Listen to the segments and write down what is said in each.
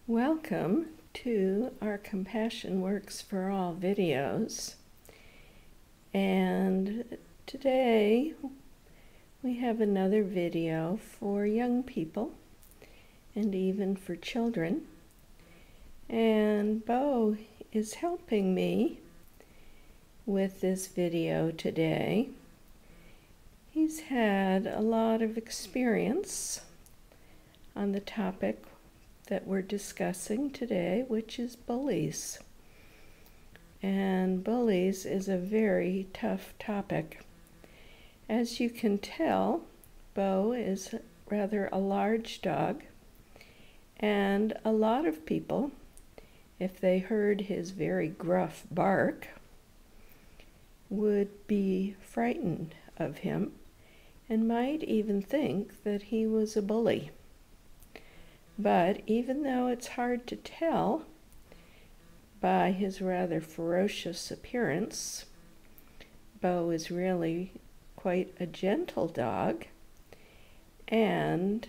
Welcome to our Compassion Works for All videos. And today we have another video for young people and even for children. And Bo is helping me with this video today. He's had a lot of experience on the topic that we're discussing today, which is bullies. And bullies is a very tough topic. As you can tell, Bo is rather a large dog, and a lot of people, if they heard his very gruff bark, would be frightened of him and might even think that he was a bully. But even though it's hard to tell by his rather ferocious appearance, Bo is really quite a gentle dog, and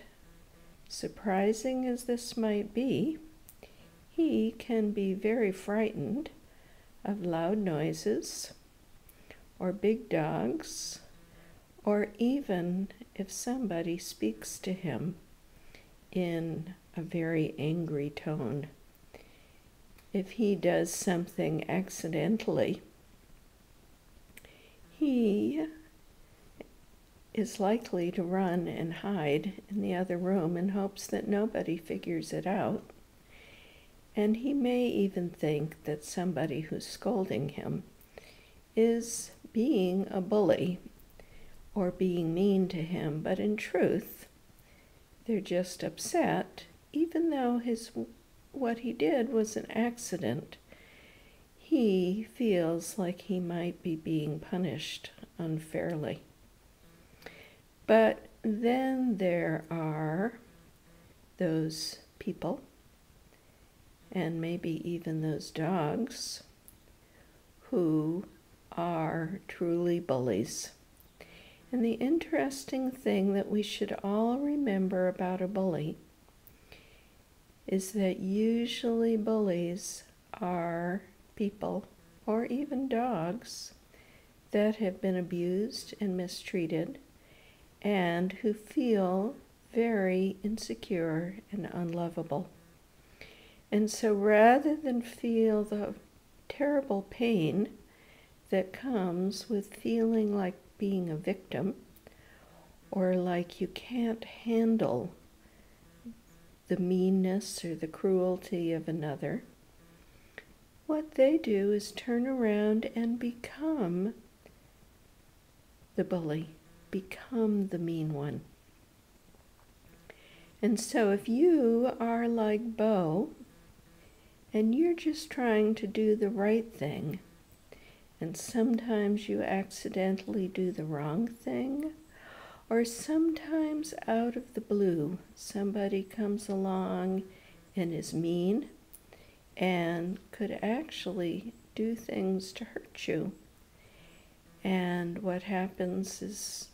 surprising as this might be, he can be very frightened of loud noises or big dogs, or even if somebody speaks to him in a very angry tone. If he does something accidentally, he is likely to run and hide in the other room in hopes that nobody figures it out. And he may even think that somebody who's scolding him is being a bully or being mean to him, but in truth, they're just upset, even though what he did was an accident. He feels like he might be being punished unfairly. But then there are those people, and maybe even those dogs, who are truly bullies. And the interesting thing that we should all remember about a bully is that usually bullies are people, or even dogs, that have been abused and mistreated and who feel very insecure and unlovable. And so rather than feel the terrible pain that comes with feeling like being a victim, or like you can't handle the meanness or the cruelty of another, what they do is turn around and become the bully, become the mean one. And so if you are like Bo, and you're just trying to do the right thing, and sometimes you accidentally do the wrong thing, or sometimes out of the blue, somebody comes along and is mean and could actually do things to hurt you. And what happens is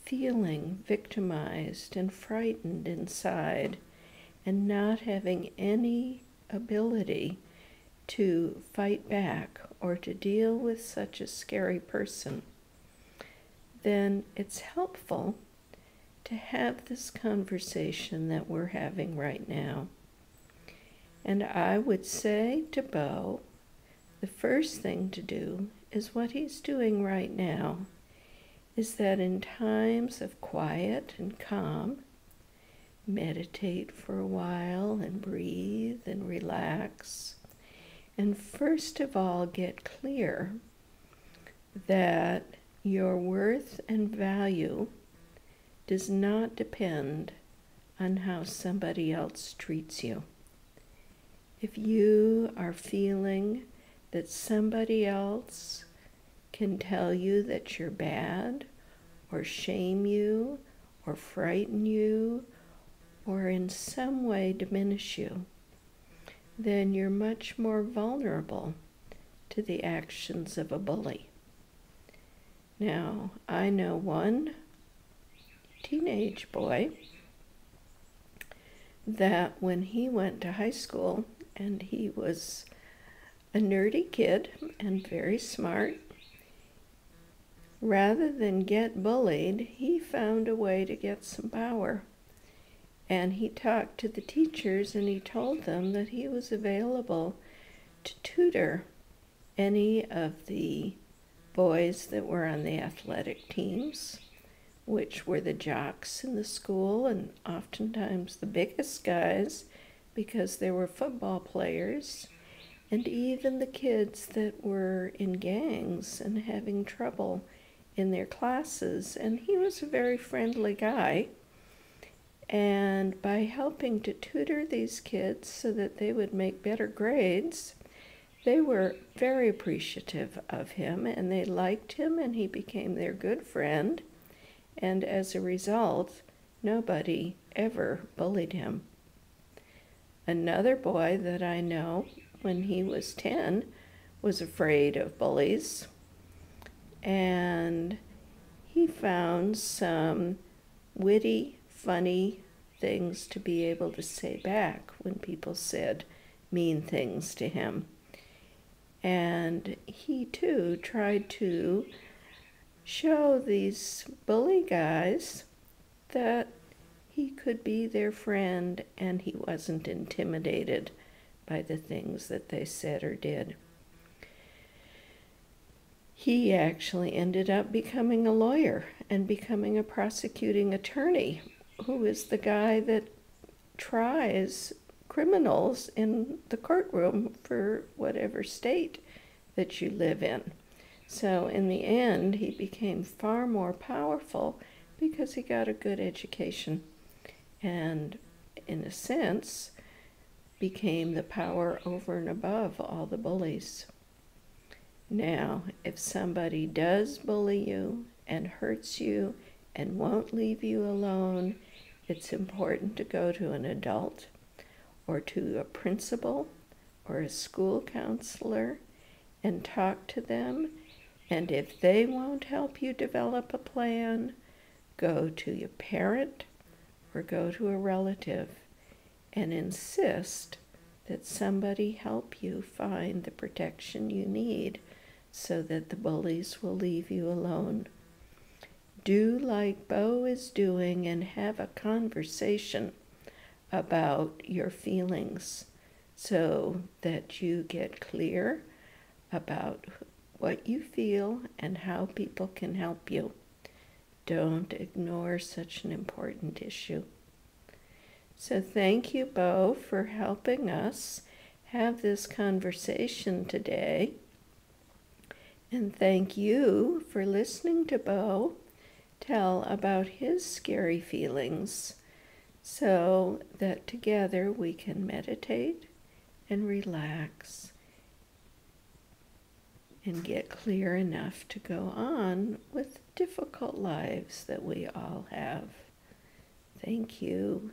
feeling victimized and frightened inside and not having any ability to fight back or to deal with such a scary person, then it's helpful to have this conversation that we're having right now. And I would say to Bo, the first thing to do is what he's doing right now, is that in times of quiet and calm, meditate for a while and breathe and relax. And first of all, get clear that your worth and value does not depend on how somebody else treats you. If you are feeling that somebody else can tell you that you're bad, or shame you, or frighten you, or in some way diminish you, then you're much more vulnerable to the actions of a bully. Now, I know one teenage boy that when he went to high school, and he was a nerdy kid and very smart, rather than get bullied, he found a way to get some power. And he talked to the teachers and he told them that he was available to tutor any of the boys that were on the athletic teams, which were the jocks in the school and oftentimes the biggest guys because they were football players, and even the kids that were in gangs and having trouble in their classes. And he was a very friendly guy. And by helping to tutor these kids so that they would make better grades, they were very appreciative of him and they liked him, and he became their good friend. And as a result, nobody ever bullied him. Another boy that I know, when he was 10, was afraid of bullies, and he found some witty, funny things to be able to say back when people said mean things to him. And he too tried to show these bully guys that he could be their friend and he wasn't intimidated by the things that they said or did. He actually ended up becoming a lawyer and becoming a prosecuting attorney, who is the guy that tries criminals in the courtroom for whatever state that you live in. So in the end, he became far more powerful because he got a good education and, in a sense, became the power over and above all the bullies. Now, if somebody does bully you and hurts you and won't leave you alone, it's important to go to an adult or to a principal or a school counselor and talk to them. And if they won't help you develop a plan, go to your parent or go to a relative and insist that somebody help you find the protection you need so that the bullies will leave you alone. Do like Bo is doing and have a conversation about your feelings so that you get clear about what you feel and how people can help you. Don't ignore such an important issue. So thank you, Bo, for helping us have this conversation today. And thank you for listening to Bo tell about his scary feelings so that together we can meditate and relax and get clear enough to go on with difficult lives that we all have. Thank you.